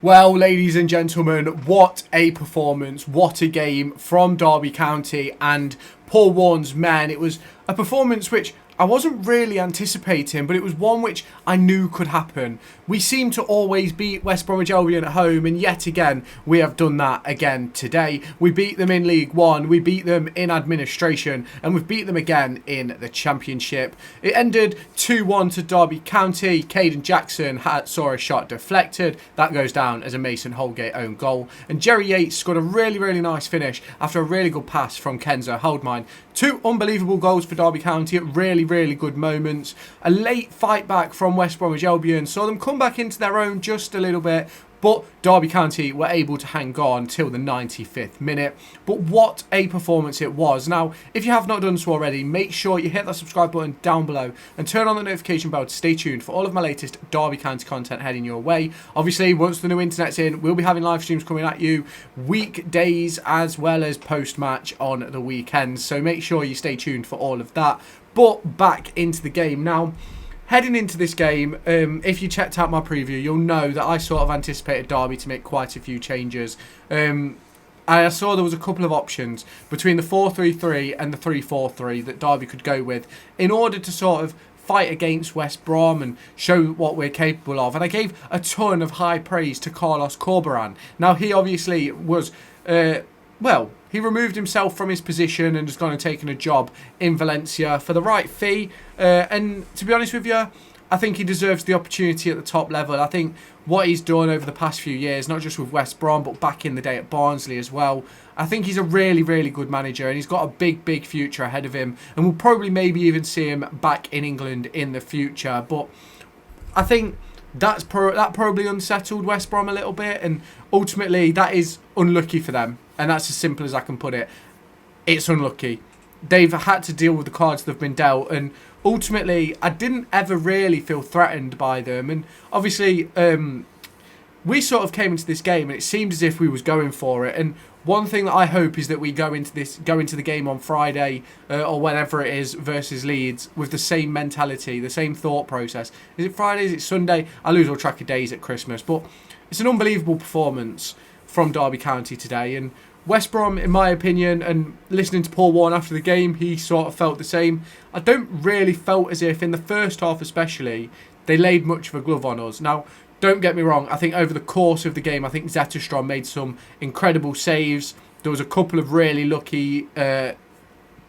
Well, ladies and gentlemen, what a performance, what a game from Derby County and Paul Warne's men. It was a performance which I wasn't really anticipating, but it was one which I knew could happen. We seem to always beat West Bromwich Albion at home, and yet again, we have done that again today. We beat them in League One, we beat them in administration, and we've beat them again in the Championship. It ended 2-1 to Derby County. Caden Jackson saw a shot deflected. That goes down as a Mason Holgate own goal. And Jerry Yates scored a really nice finish after a really good pass from Kenzo Holdmine. Two unbelievable goals for Derby County at really good moments. A late fight back from West Bromwich Albion saw them come back into their own just a little bit, but Derby County were able to hang on till the 95th minute. But what a performance it was. Now, if you have not done so already, make sure you hit that subscribe button down below and turn on the notification bell to stay tuned for all of my latest Derby County content heading your way. Obviously, once the new internet's in, we'll be having live streams coming at you weekdays as well as post-match on the weekends. So make sure you stay tuned for all of that. But back into the game now. Heading into this game, if you checked out my preview, you'll know that I sort of anticipated Derby to make quite a few changes. I saw there was a couple of options between the 4-3-3 and the 3-4-3 that Derby could go with in order to sort of fight against West Brom and show what we're capable of. And I gave a ton of high praise to Carlos Corberan. Now, he obviously was... he removed himself from his position and has gone and taken a job in Valencia for the right fee. And to be honest with you, I think he deserves the opportunity at the top level. I think what he's done over the past few years, not just with West Brom, but back in the day at Barnsley as well, I think he's a really good manager, and he's got a big future ahead of him. And we'll probably maybe even see him back in England in the future. But I think that probably unsettled West Brom a little bit, and ultimately that is unlucky for them. And that's as simple as I can put it. It's unlucky. They've had to deal with the cards they've been dealt. And ultimately, I didn't ever really feel threatened by them. And obviously, we sort of came into this game and it seemed as if we was going for it. And one thing that I hope is that we go into the game on Friday or whenever it is versus Leeds with the same mentality, the same thought process. Is it Friday? Is it Sunday? I lose all track of days at Christmas. But it's an unbelievable performance from Derby County today. And West Brom, in my opinion, and listening to Paul Warne after the game, he sort of felt the same. I don't really felt as if, in the first half especially, they laid much of a glove on us. Now, don't get me wrong, I think over the course of the game, I think Zetterstrom made some incredible saves. There was a couple of really lucky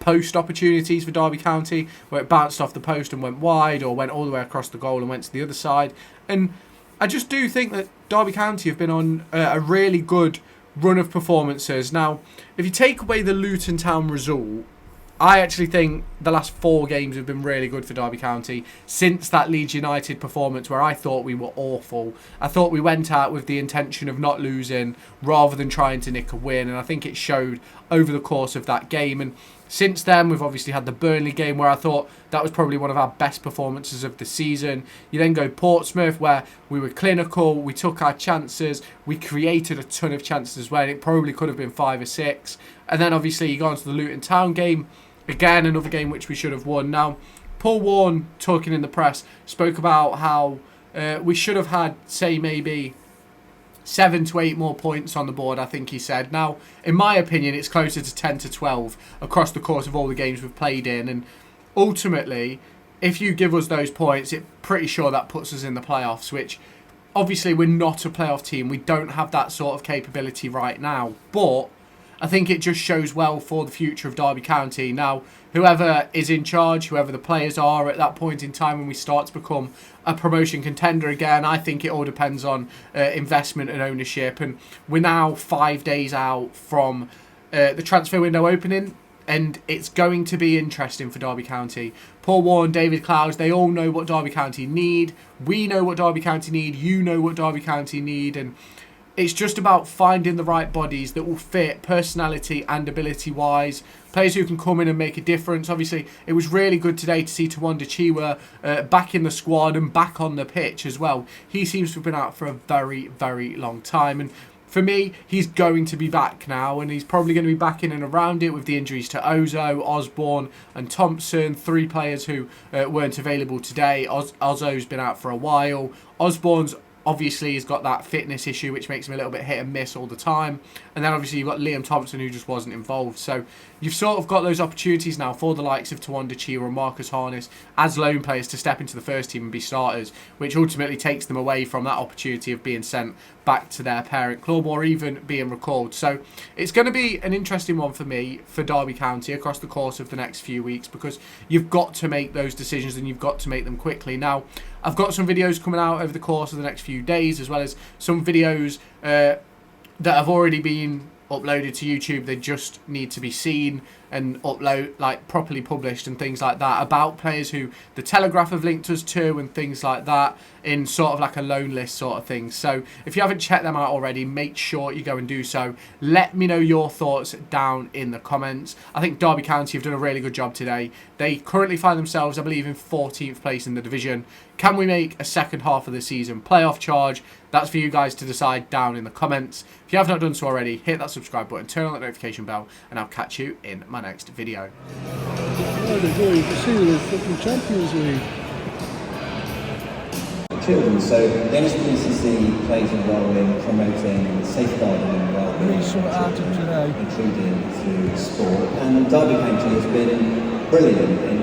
post opportunities for Derby County, where it bounced off the post and went wide, or went all the way across the goal and went to the other side. And I just do think that Derby County have been on a really good run of performances. Now, if you take away the Luton Town result, I actually think the last 4 games have been really good for Derby County since that Leeds United performance where I thought we were awful. I thought we went out with the intention of not losing rather than trying to nick a win, and I think it showed over the course of that game. And since then, we've obviously had the Burnley game where I thought that was probably one of our best performances of the season. You then go Portsmouth where we were clinical, we took our chances, we created a ton of chances as well. It probably could have been 5 or 6. And then obviously you go on to the Luton Town game. Again, another game which we should have won. Now, Paul Warne, talking in the press, spoke about how we should have had, say, maybe 7 to 8 more points on the board, I think he said. Now, in my opinion, it's closer to 10 to 12 across the course of all the games we've played in. And ultimately, if you give us those points, it's pretty sure that puts us in the playoffs, which obviously we're not a playoff team. We don't have that sort of capability right now. But I think it just shows well for the future of Derby County. Now, whoever is in charge, whoever the players are at that point in time when we start to become a promotion contender again, I think it all depends on investment and ownership. And we're now 5 days out from the transfer window opening, and it's going to be interesting for Derby County. Paul Warne, David Clowes, they all know what Derby County need. We know what Derby County need. You know what Derby County need. And it's just about finding the right bodies that will fit personality and ability-wise. Players who can come in and make a difference. Obviously, it was really good today to see Tawanda Chiwa back in the squad and back on the pitch as well. He seems to have been out for a very long time. And for me, he's going to be back now, and he's probably going to be back in and around it with the injuries to Ozo, Osborne and Thompson, 3 players who weren't available today. Ozo's been out for a while. Osborne's Obviously, he's got that fitness issue, which makes him a little bit hit and miss all the time. And then obviously you've got Liam Thompson, who just wasn't involved. So you've sort of got those opportunities now for the likes of Tawanda Chia and Marcus Harness as loan players to step into the first team and be starters, which ultimately takes them away from that opportunity of being sent back to their parent club or even being recalled. So it's going to be an interesting one for me, for Derby County, across the course of the next few weeks, because you've got to make those decisions and you've got to make them quickly. Now, I've got some videos coming out over the course of the next few days, as well as some videos that have already been uploaded to YouTube. They just need to be seen and properly published and things like that, about players who the Telegraph have linked us to and things like that, in sort of like a loan list sort of thing. So if you haven't checked them out already, make sure you go and do so. Let me know your thoughts down in the comments. I think Derby County have done a really good job today. They currently find themselves, I believe, in 14th place in the division. Can we make a second half of the season playoff charge? That's for you guys to decide down in the comments. If you have not done so already, hit that subscribe button, turn on that notification bell, and I'll catch you in my next video. Oh, you can see the fucking Champions League. Children, so the NSPCC plays a role in promoting safeguarding and well-being, including through sport. And Derby County has been brilliant in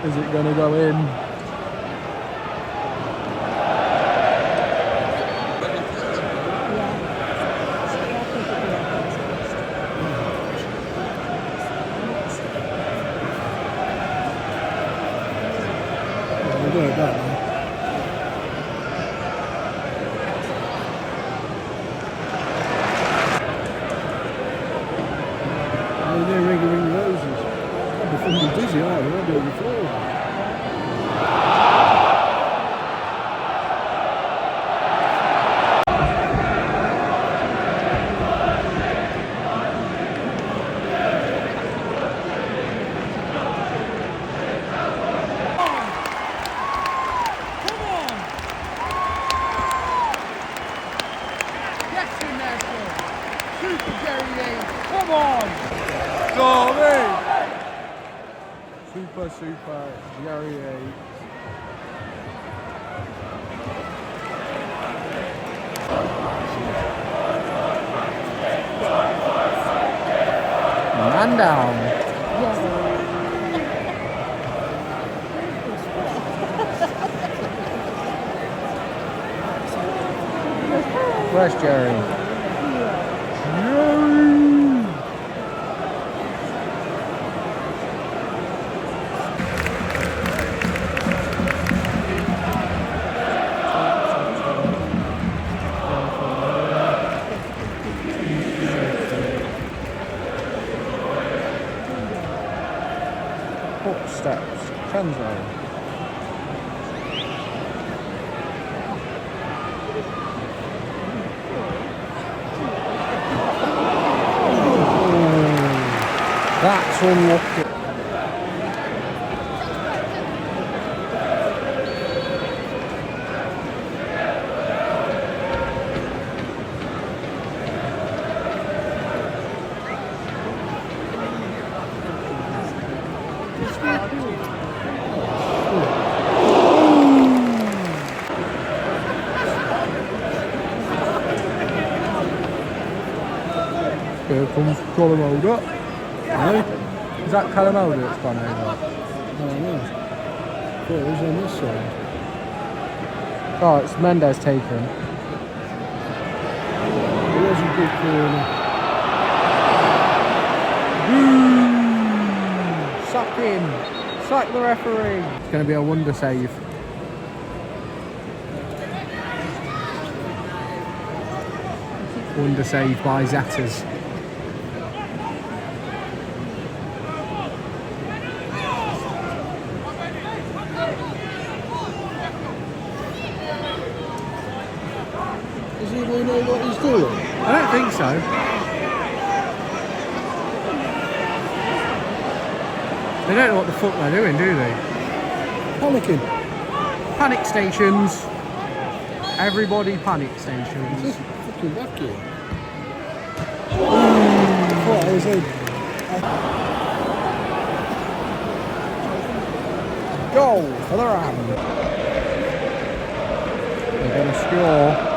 Is it going to go in? We'll go with that now. They're ringing roses. I'm fucking dizzy, aren't I? I'll be on the floor. Come on! Derby! Super, Jerry A. Man down. Where's Jerry? Steps, translate. That's unlucky. Here comes Colomoda. No? Is that Colomoda that's gone over? I don't know. I thought it was on this side. Oh, it's Mendes taken. It was a good corner. Sack him! Sack the referee! It's going to be a wonder save. Wonder save by Zetters. Does he really know what he's doing? I don't think so. They don't know what the fuck they're doing, do they? Panicking. Panic stations. Everybody panic stations. This is fucking vacuum. I thought I was in. Goal for the Ram. They're going to score.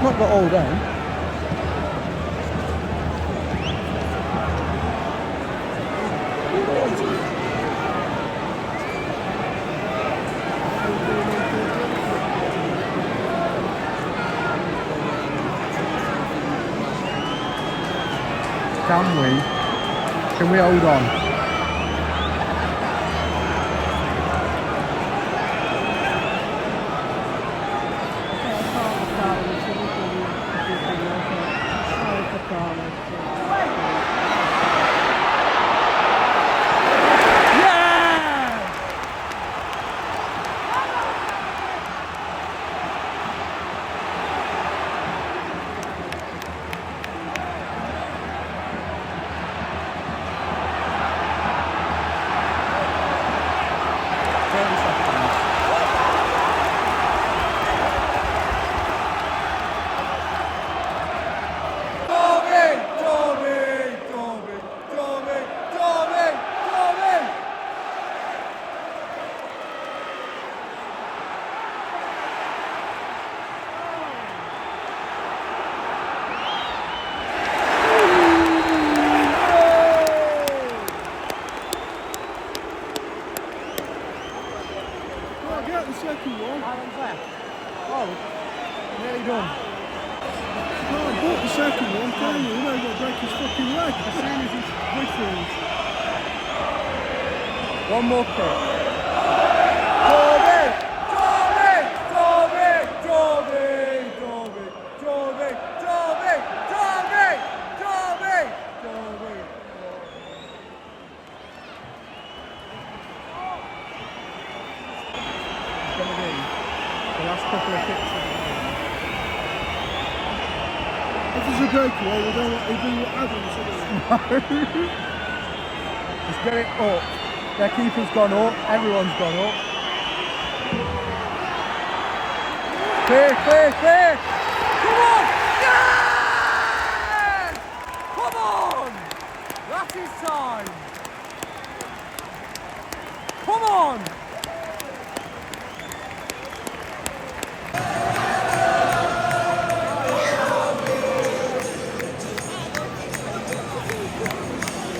Not got all down. Can we hold on? One more kick. The last couple of kicks. If it's a breakaway, we don't want to do what Adams said. Just get it up. Their keeper's gone up, everyone's gone up. Clear, clear, clear! Come on! Yes! Come on! That is time! Come on!